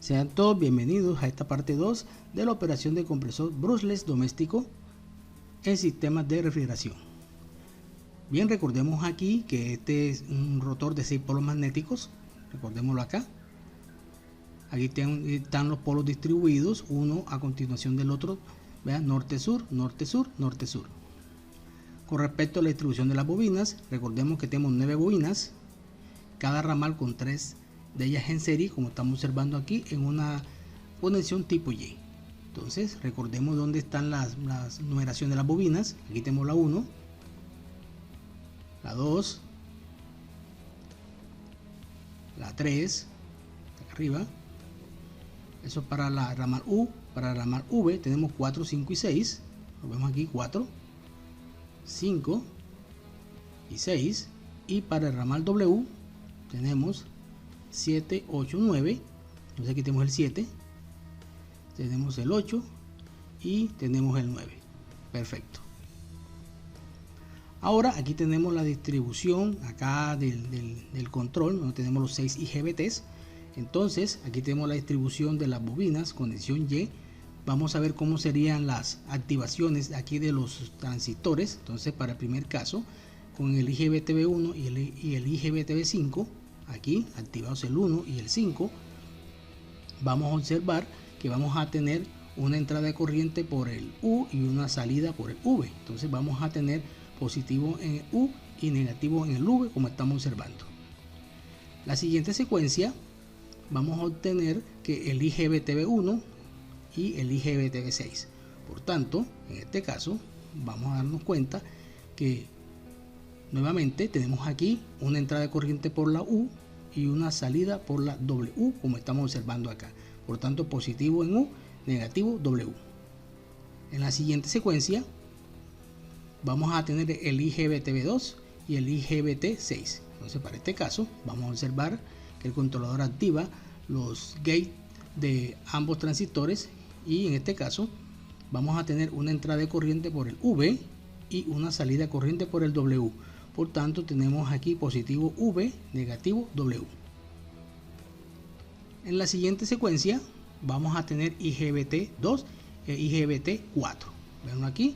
Sean todos bienvenidos a esta parte 2 de la operación de compresor brushless doméstico en sistemas de refrigeración. Bien, recordemos aquí que este es un rotor de 6 polos magnéticos, recordémoslo acá. Aquí están los polos distribuidos, uno a continuación del otro, vean, norte-sur, norte-sur, norte-sur. Con respecto a la distribución de las bobinas, recordemos que tenemos 9 bobinas, cada ramal con 3 de ellas en serie, como estamos observando aquí, en una conexión tipo Y. Entonces, recordemos dónde están las numeraciones de las bobinas. Aquí tenemos la 1, la 2, la 3, acá arriba. Eso es para la ramal U. Para la ramal V tenemos 4, 5 y 6. Lo vemos aquí, 4, 5 y 6. Y para el ramal W tenemos 7, 8, 9. Entonces aquí tenemos el 7, tenemos el 8 y tenemos el 9. Perfecto. Ahora aquí tenemos la distribución acá del control, donde tenemos los 6 IGBTs. Entonces aquí tenemos la distribución de las bobinas, conexión Y. Vamos a ver cómo serían las activaciones aquí de los transistores. Entonces, para el primer caso, con el IGBTB1 y el IGBTB5, aquí activados el 1 y el 5, vamos a observar que vamos a tener una entrada de corriente por el U y una salida por el V. Entonces vamos a tener positivo en el U y negativo en el V, como estamos observando. La siguiente secuencia, vamos a obtener que el IGBTB1 y el IGBTB6. Por tanto, en este caso, vamos a darnos cuenta que nuevamente tenemos aquí una entrada de corriente por la U y una salida por la W, como estamos observando acá. Por tanto, positivo en U, negativo W. En la siguiente secuencia vamos a tener el IGBTB2 y el IGBT6. Entonces, para este caso vamos a observar que el controlador activa los gates de ambos transistores, y en este caso vamos a tener una entrada de corriente por el V y una salida de corriente por el W. Por tanto, tenemos aquí positivo V, negativo W. En la siguiente secuencia vamos a tener IGBT2 e IGBT4. Veanlo aquí.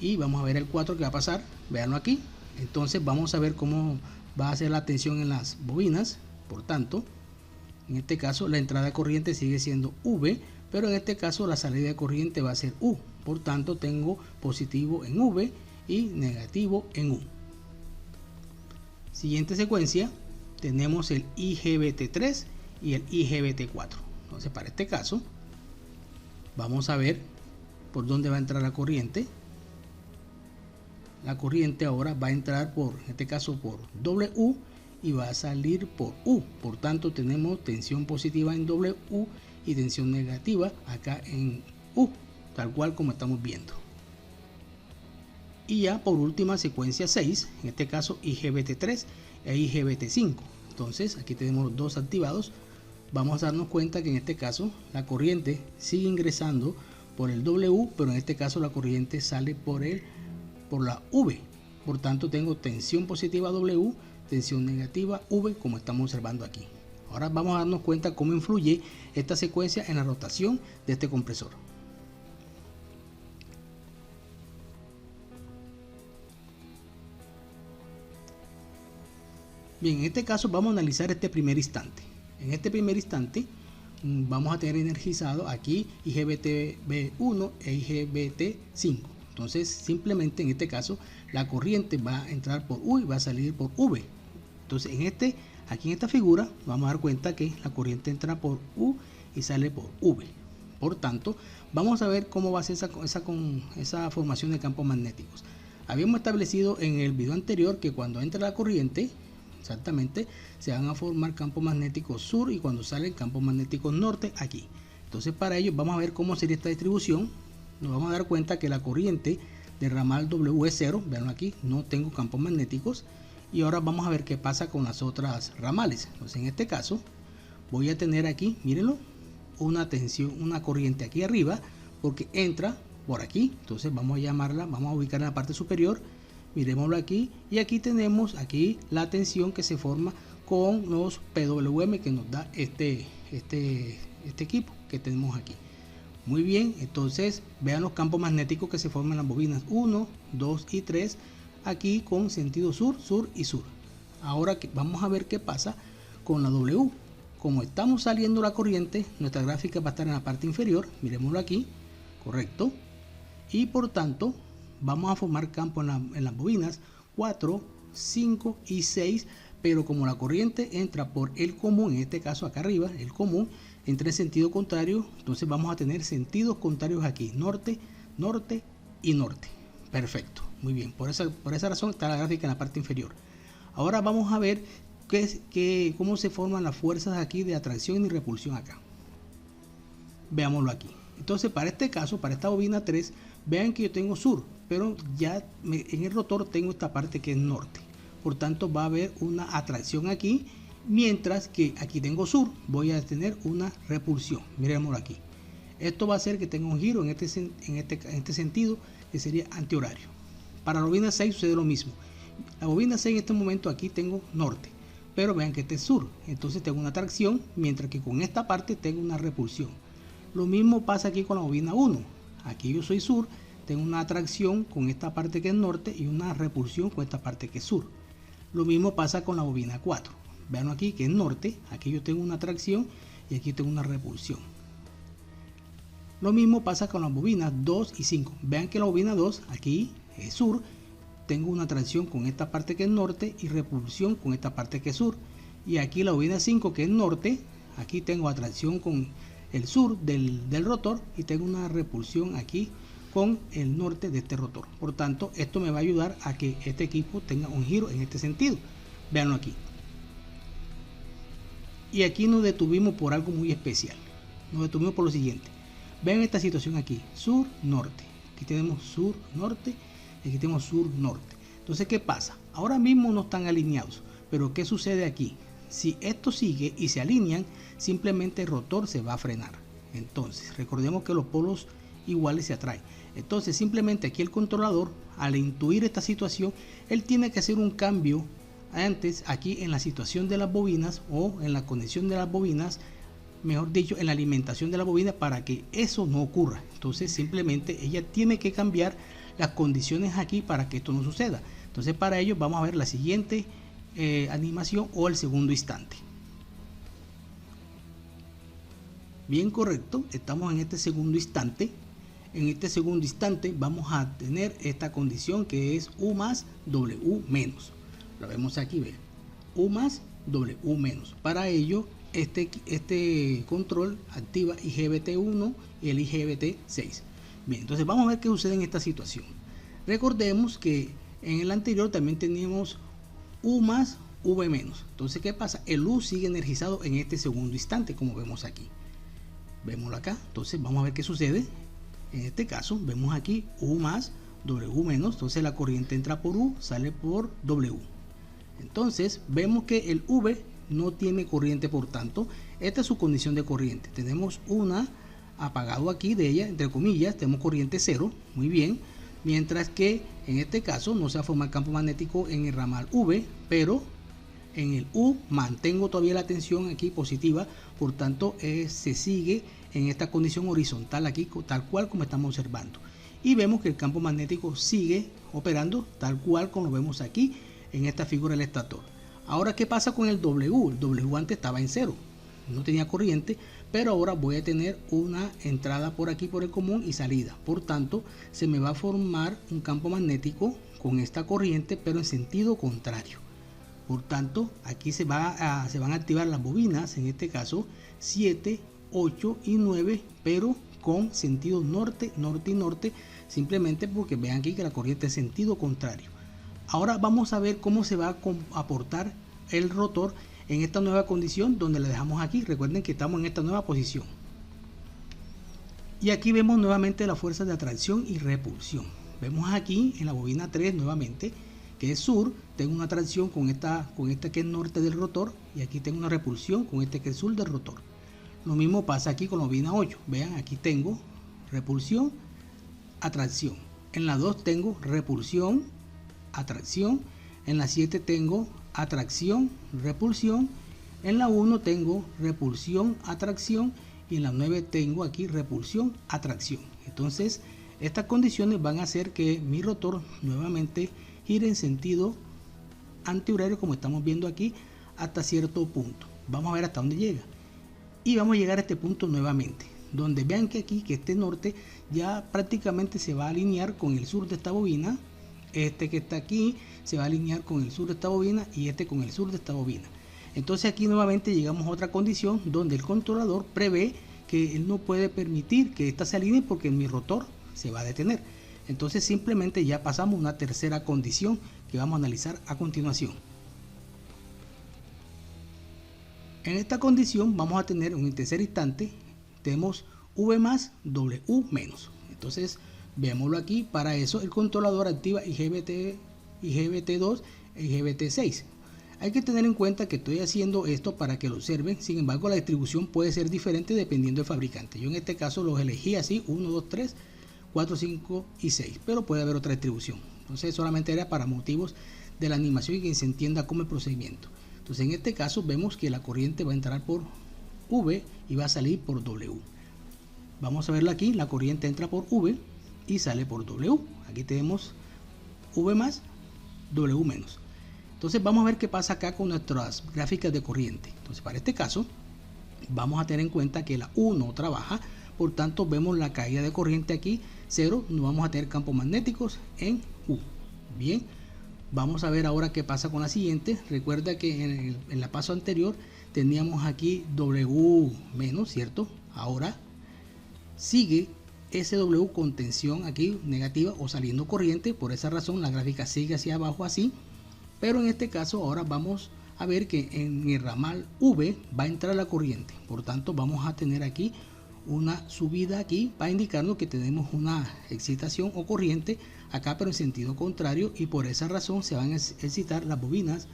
Y vamos a ver el 4 que va a pasar. Veanlo aquí. Entonces vamos a ver cómo va a ser la tensión en las bobinas. Por tanto, en este caso la entrada de corriente sigue siendo V, pero en este caso la salida de corriente va a ser U. Por tanto, tengo positivo en V y negativo en U. Siguiente secuencia, tenemos el IGBT3 y el IGBT4. Entonces, para este caso vamos a ver por dónde va a entrar la corriente. La corriente ahora va a entrar por, en este caso, por W y va a salir por U. Por tanto, tenemos tensión positiva en W y tensión negativa acá en U, tal cual como estamos viendo. Y ya por última, secuencia 6, en este caso IGBT3 e IGBT5. Entonces aquí tenemos los dos activados. Vamos a darnos cuenta que en este caso la corriente sigue ingresando por el W, pero en este caso la corriente sale por la V. Por tanto, tengo tensión positiva W, tensión negativa V, como estamos observando aquí. Ahora vamos a darnos cuenta cómo influye esta secuencia en la rotación de este compresor. Bien, en este caso vamos a analizar este primer instante. En este primer instante vamos a tener energizado aquí IGBTB1 e IGBT5. Entonces, simplemente en este caso la corriente va a entrar por U y va a salir por V. Entonces, aquí en esta figura vamos a dar cuenta que la corriente entra por U y sale por V. Por tanto, vamos a ver cómo va a ser esa formación de campos magnéticos. Habíamos establecido en el video anterior que cuando entra la corriente, exactamente, se van a formar campos magnéticos sur, y cuando salen campos magnéticos norte aquí. Entonces, para ello vamos a ver cómo sería esta distribución. Nos vamos a dar cuenta que la corriente del ramal W es 0, vean aquí, no tengo campos magnéticos. Y ahora vamos a ver qué pasa con las otras ramales. Entonces, en este caso voy a tener aquí, mírenlo, una tensión, una corriente aquí arriba, porque entra por aquí. Entonces vamos a llamarla, vamos a ubicar en la parte superior, miremoslo aquí, y aquí tenemos aquí la tensión que se forma con los PWM que nos da este equipo que tenemos aquí. Muy bien, entonces vean los campos magnéticos que se forman en las bobinas 1, 2 y 3 aquí con sentido sur, sur y sur. Ahora que vamos a ver qué pasa con la W. Como estamos saliendo la corriente, nuestra gráfica va a estar en la parte inferior, miremoslo aquí, correcto, y por tanto vamos a formar campo en las bobinas 4, 5 y 6, pero como la corriente entra por el común, en este caso acá arriba, el común, entra en sentido contrario, entonces vamos a tener sentidos contrarios aquí, norte, norte y norte. Perfecto, muy bien, por esa razón está la gráfica en la parte inferior. Ahora vamos a ver cómo se forman las fuerzas aquí de atracción y repulsión acá. Veámoslo aquí. Entonces para este caso, para esta bobina 3, vean que yo tengo sur, pero ya en el rotor tengo esta parte que es norte. Por tanto va a haber una atracción aquí, mientras que aquí tengo sur, voy a tener una repulsión. Miremoslo aquí. Esto va a hacer que tenga un giro en este sentido, que sería antihorario. Para la bobina 6 sucede lo mismo. La bobina 6 en este momento aquí tengo norte, pero vean que este es sur, entonces tengo una atracción, mientras que con esta parte tengo una repulsión. Lo mismo pasa aquí con la bobina 1. Aquí yo soy sur, tengo una atracción con esta parte que es norte y una repulsión con esta parte que es sur. Lo mismo pasa con la bobina 4. Vean aquí que es norte, aquí yo tengo una atracción y aquí tengo una repulsión. Lo mismo pasa con las bobinas 2 y 5. Vean que la bobina 2 aquí es sur, tengo una atracción con esta parte que es norte y repulsión con esta parte que es sur. Y aquí la bobina 5 que es norte, aquí tengo atracción con el sur del rotor y tengo una repulsión aquí con el norte de este rotor. Por tanto, esto me va a ayudar a que este equipo tenga un giro en este sentido. Veanlo aquí. Y aquí nos detuvimos por algo muy especial. Nos detuvimos por lo siguiente. Vean esta situación aquí, sur, norte. Aquí tenemos sur, norte. Y aquí tenemos sur, norte. Entonces, ¿qué pasa? Ahora mismo no están alineados. Pero ¿qué sucede aquí? Si esto sigue y se alinean, simplemente el rotor se va a frenar. Entonces, recordemos que los polos iguales se atraen. Entonces, simplemente aquí el controlador, al intuir esta situación, él tiene que hacer un cambio antes aquí en la situación de las bobinas o en la conexión de las bobinas, mejor dicho, en la alimentación de la bobina para que eso no ocurra. Entonces, simplemente ella tiene que cambiar las condiciones aquí para que esto no suceda. Entonces, para ello vamos a ver la siguiente animación o el segundo instante. Bien, correcto, estamos en este segundo instante. En este segundo instante vamos a tener esta condición que es U más W menos. Lo vemos aquí, vean, U más W menos. Para ello este control activa IGBT1 y el IGBT6. Bien, entonces vamos a ver qué sucede en esta situación. Recordemos que en el anterior también teníamos U más V menos. Entonces, ¿qué pasa? El U sigue energizado en este segundo instante, como vemos aquí. Vémoslo acá. Entonces, vamos a ver qué sucede. En este caso, vemos aquí U más W menos. Entonces, la corriente entra por U, sale por W. Entonces, vemos que el V no tiene corriente, por tanto, esta es su condición de corriente. Tenemos una apagado aquí de ella, entre comillas, tenemos corriente 0, muy bien. Mientras que en este caso no se va a formar campo magnético en el ramal V, pero en el U mantengo todavía la tensión aquí positiva, por tanto se sigue en esta condición horizontal aquí, tal cual como estamos observando. Y vemos que el campo magnético sigue operando tal cual como lo vemos aquí en esta figura del estator. Ahora, ¿qué pasa con el W? El W antes estaba en 0, no tenía corriente, pero ahora voy a tener una entrada por aquí por el común y salida. Por tanto, se me va a formar un campo magnético con esta corriente, pero en sentido contrario. Por tanto, aquí se van a activar las bobinas, en este caso 7, 8 y 9, pero con sentido norte, norte y norte, simplemente porque vean aquí que la corriente es sentido contrario. Ahora vamos a ver cómo se va a aportar el rotor en esta nueva condición donde le dejamos aquí. Recuerden que estamos en esta nueva posición. Y aquí vemos nuevamente la fuerza de atracción y repulsión. Vemos aquí en la bobina 3 nuevamente que es sur, tengo una atracción con esta que es norte del rotor y aquí tengo una repulsión con este que es sur del rotor. Lo mismo pasa aquí con la bobina 8. Vean, aquí tengo repulsión, atracción. En la 2 tengo repulsión, atracción. En la 7 tengo atracción, repulsión. En la 1 tengo repulsión, atracción. y en la 9 tengo aquí repulsión, atracción. Entonces estas condiciones van a hacer que mi rotor nuevamente gire en sentido antihorario, como estamos viendo aquí, hasta cierto punto. Vamos a ver hasta dónde llega y vamos a llegar a este punto nuevamente, donde vean que aquí, que este norte ya prácticamente se va a alinear con el sur de esta bobina. Este que está aquí se va a alinear con el sur de esta bobina y este con el sur de esta bobina. Entonces aquí nuevamente llegamos a otra condición donde el controlador prevé que él no puede permitir que esta se alinee porque mi rotor se va a detener. Entonces simplemente ya pasamos a una tercera condición que vamos a analizar a continuación. En esta condición vamos a tener en un tercer instante, tenemos V más W menos. Entonces veámoslo aquí. Para eso el controlador activa IGBT2 e IGBT6. Hay que tener en cuenta que estoy haciendo esto para que lo observen. Sin embargo, la distribución puede ser diferente dependiendo del fabricante. Yo en este caso los elegí así: 1, 2, 3, 4, 5 y 6, pero puede haber otra distribución. Entonces solamente era para motivos de la animación y que se entienda como el procedimiento. Entonces en este caso vemos que la corriente va a entrar por V y va a salir por W. Vamos a verlo aquí. La corriente entra por V y sale por W. Aquí tenemos V más, W menos. Entonces vamos a ver qué pasa acá con nuestras gráficas de corriente. Entonces para este caso vamos a tener en cuenta que la U no trabaja, por tanto vemos la caída de corriente aquí 0, no vamos a tener campos magnéticos en U. Bien, vamos a ver ahora qué pasa con la siguiente. Recuerda que en la paso anterior teníamos aquí W menos, ¿cierto? Ahora sigue ese W con tensión aquí negativa o saliendo corriente. Por esa razón la gráfica sigue hacia abajo así. Pero en este caso ahora vamos a ver que en el ramal V va a entrar la corriente. Por tanto vamos a tener aquí una subida aquí para indicarnos que tenemos una excitación o corriente acá, pero en sentido contrario, y por esa razón se van a excitar las bobinas,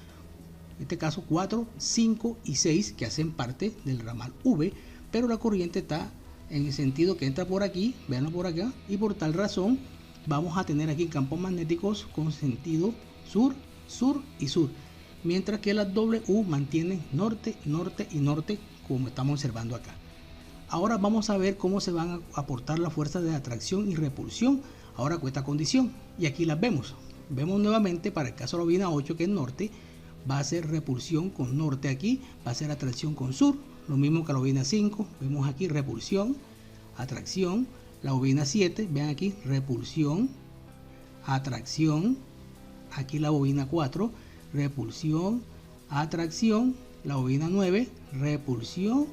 en este caso 4, 5 y 6, que hacen parte del ramal V, pero la corriente está en el sentido que entra por aquí, veanlo por acá, y por tal razón vamos a tener aquí campos magnéticos con sentido sur, sur y sur, mientras que las W mantienen norte, norte y norte, como estamos observando acá. Ahora vamos a ver cómo se van a aportar las fuerzas de atracción y repulsión ahora con esta condición, y aquí las vemos. Vemos nuevamente para el caso de la bobina 8, que es norte, va a ser repulsión con norte aquí, va a ser atracción con sur, lo mismo que la bobina 5, vemos aquí repulsión, atracción. La bobina 7, vean aquí, repulsión, atracción. Aquí la bobina 4, repulsión, atracción. La bobina 9, repulsión,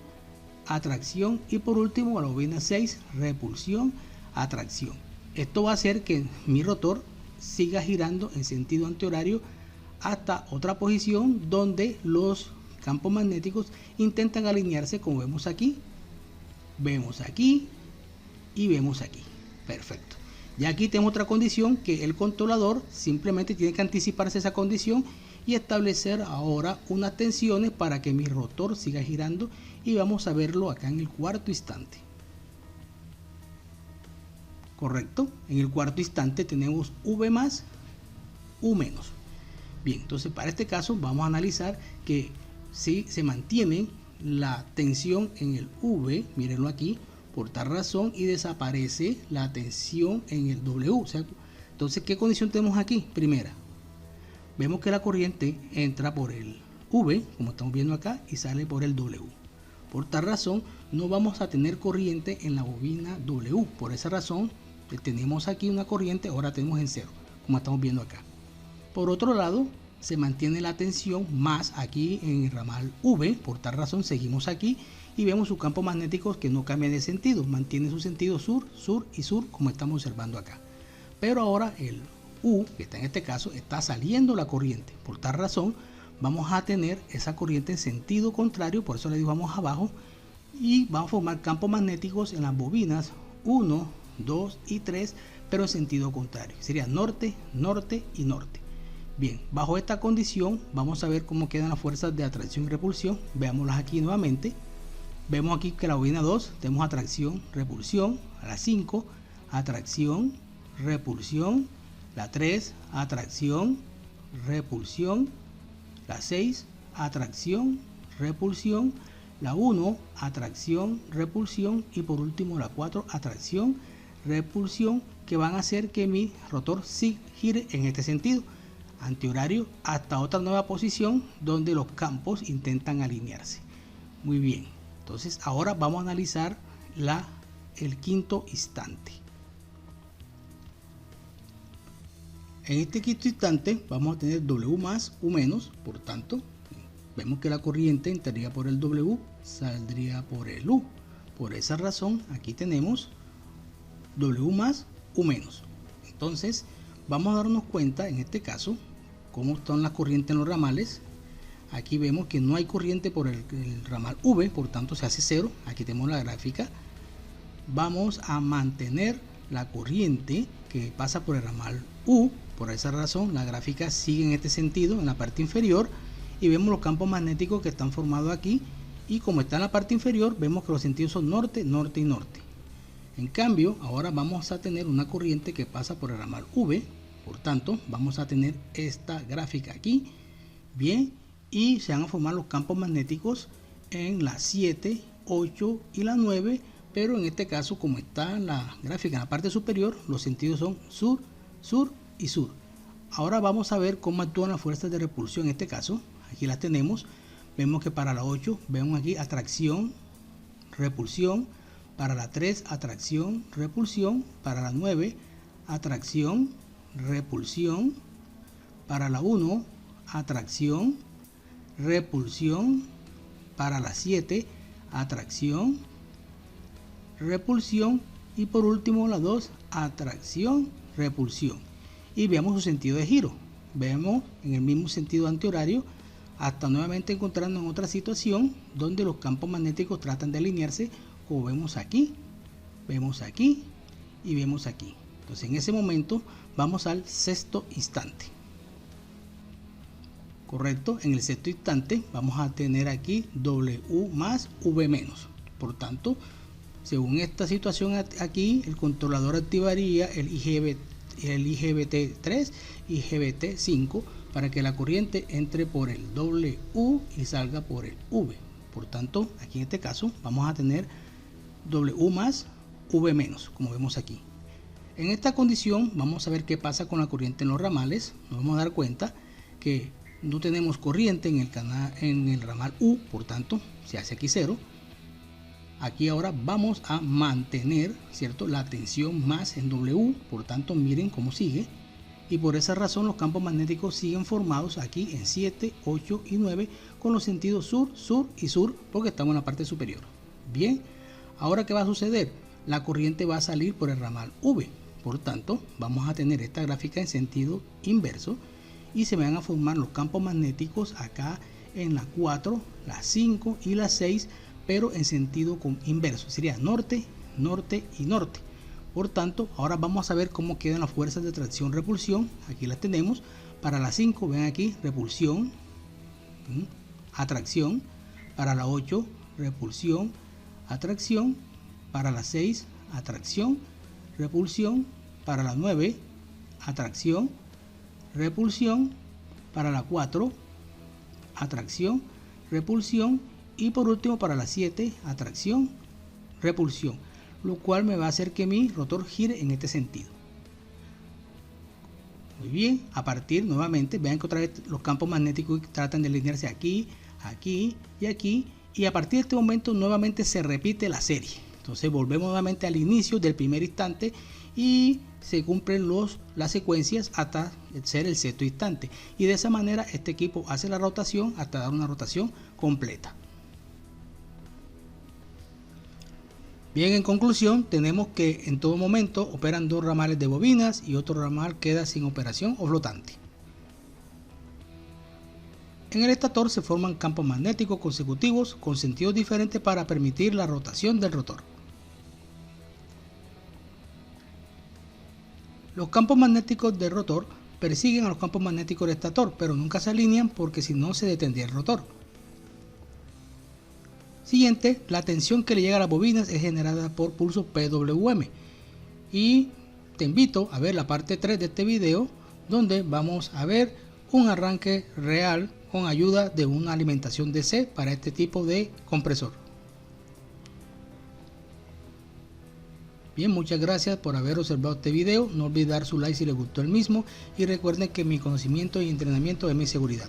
atracción. Y por último la bobina 6, repulsión, atracción. Esto va a hacer que mi rotor siga girando en sentido antihorario hasta otra posición donde los campos magnéticos intentan alinearse, como vemos aquí y vemos aquí. Perfecto. Ya aquí tenemos otra condición que el controlador simplemente tiene que anticiparse esa condición y establecer ahora unas tensiones para que mi rotor siga girando, y vamos a verlo acá en el cuarto instante. Correcto, en el cuarto instante tenemos V más, U menos. Bien, entonces para este caso vamos a analizar que si se mantiene la tensión en el V, mírenlo aquí, por tal razón, y desaparece la tensión en el W. O sea, entonces, ¿qué condición tenemos aquí? Primera, vemos que la corriente entra por el V, como estamos viendo acá, y sale por el W. Por tal razón, no vamos a tener corriente en la bobina W. Por esa razón, tenemos aquí una corriente, ahora tenemos en 0, como estamos viendo acá. Por otro lado, se mantiene la tensión más aquí en el ramal V. Por tal razón, seguimos aquí y vemos sus campos magnéticos que no cambian de sentido, mantienen su sentido sur, sur y sur, como estamos observando acá. Pero ahora el U, que está en este caso, está saliendo la corriente. Por tal razón, vamos a tener esa corriente en sentido contrario, por eso le dibujamos abajo, y vamos a formar campos magnéticos en las bobinas 1, 2 y 3, pero en sentido contrario. Sería norte, norte y norte. Bien, bajo esta condición vamos a ver cómo quedan las fuerzas de atracción y repulsión. Veámoslas aquí nuevamente. Vemos aquí que la bobina 2 tenemos atracción, repulsión. A la 5, atracción, repulsión. La 3, atracción, repulsión. La 6, atracción, repulsión. la 1 atracción, repulsión y por último la 4 atracción, repulsión, que van a hacer que mi rotor sí gire en este sentido, antihorario, hasta otra nueva posición donde los campos intentan alinearse. Muy bien, entonces ahora vamos a analizar el quinto instante. En este quinto instante vamos a tener W más U menos, por tanto vemos que la corriente entraría por el W, saldría por el U. Por esa razón aquí tenemos W más U menos. Entonces vamos a darnos cuenta en este caso cómo están las corrientes en los ramales. Aquí vemos que no hay corriente por el ramal V, por tanto se hace 0. Aquí tenemos la gráfica. Vamos a mantener la corriente que pasa por el ramal U. Por esa razón la gráfica sigue en este sentido en la parte inferior y vemos los campos magnéticos que están formados aquí, y como está en la parte inferior vemos que los sentidos son norte, norte y norte. En cambio ahora vamos a tener una corriente que pasa por el ramal V, por tanto vamos a tener esta gráfica aquí, bien, y se van a formar los campos magnéticos en la 7, 8 y la 9, pero en este caso como está la gráfica en la parte superior, los sentidos son sur, sur y sur. Ahora vamos a ver cómo actúan las fuerzas de repulsión en este caso. Aquí las tenemos. Vemos que para la 8 vemos aquí atracción, repulsión. Para la 3 atracción, repulsión. Para la 9 atracción, repulsión. Para la 1 atracción, repulsión. Para la 7 atracción, repulsión. Y por último la 2 atracción, repulsión. Y veamos su sentido de giro. Vemos en el mismo sentido antihorario hasta nuevamente encontrarnos en otra situación donde los campos magnéticos tratan de alinearse, como vemos aquí y vemos aquí. Entonces en ese momento vamos al sexto instante. Correcto, en el sexto instante vamos a tener aquí W más V menos. Por tanto, según esta situación aquí, el controlador activaría el IGBT3 y IGBT5 para que la corriente entre por el W y salga por el V. Por tanto, aquí en este caso vamos a tener W más V menos, como vemos aquí. En esta condición vamos a ver qué pasa con la corriente en los ramales. Nos vamos a dar cuenta que no tenemos corriente en el ramal U, por tanto se hace aquí 0. Aquí ahora vamos a mantener, ¿cierto?, la tensión más en W, por tanto miren cómo sigue, y por esa razón los campos magnéticos siguen formados aquí en 7, 8 y 9 con los sentidos sur, sur y sur, porque estamos en la parte superior. Bien, ahora ¿qué va a suceder? La corriente va a salir por el ramal V, por tanto vamos a tener esta gráfica en sentido inverso y se van a formar los campos magnéticos acá en la 4, la 5 y la 6, pero en sentido inverso, sería norte, norte y norte. Por tanto, ahora vamos a ver cómo quedan las fuerzas de tracción-repulsión. Aquí las tenemos. Para la 5, ven aquí, repulsión, atracción. Para la 8, repulsión, atracción. Para la 6, atracción, repulsión. Para la 9, atracción, repulsión. Para la 4, atracción, repulsión. Y por último para la 7, atracción, repulsión, lo cual me va a hacer que mi rotor gire en este sentido. Muy bien, a partir nuevamente, vean que otra vez los campos magnéticos tratan de alinearse aquí, aquí y aquí, y a partir de este momento nuevamente se repite la serie. Entonces volvemos nuevamente al inicio del primer instante y se cumplen las secuencias hasta ser el sexto instante, y de esa manera este equipo hace la rotación hasta dar una rotación completa. Bien, en conclusión, tenemos que en todo momento operan dos ramales de bobinas y otro ramal queda sin operación o flotante. En el estator se forman campos magnéticos consecutivos con sentidos diferentes para permitir la rotación del rotor. Los campos magnéticos del rotor persiguen a los campos magnéticos del estator, pero nunca se alinean porque si no se detendría el rotor. Siguiente, la tensión que le llega a las bobinas es generada por pulsos PWM. Y te invito a ver la parte 3 de este video, donde vamos a ver un arranque real con ayuda de una alimentación DC para este tipo de compresor. Bien, muchas gracias por haber observado este video. No olviden dar su like si les gustó el mismo y recuerden que mi conocimiento y entrenamiento es mi seguridad.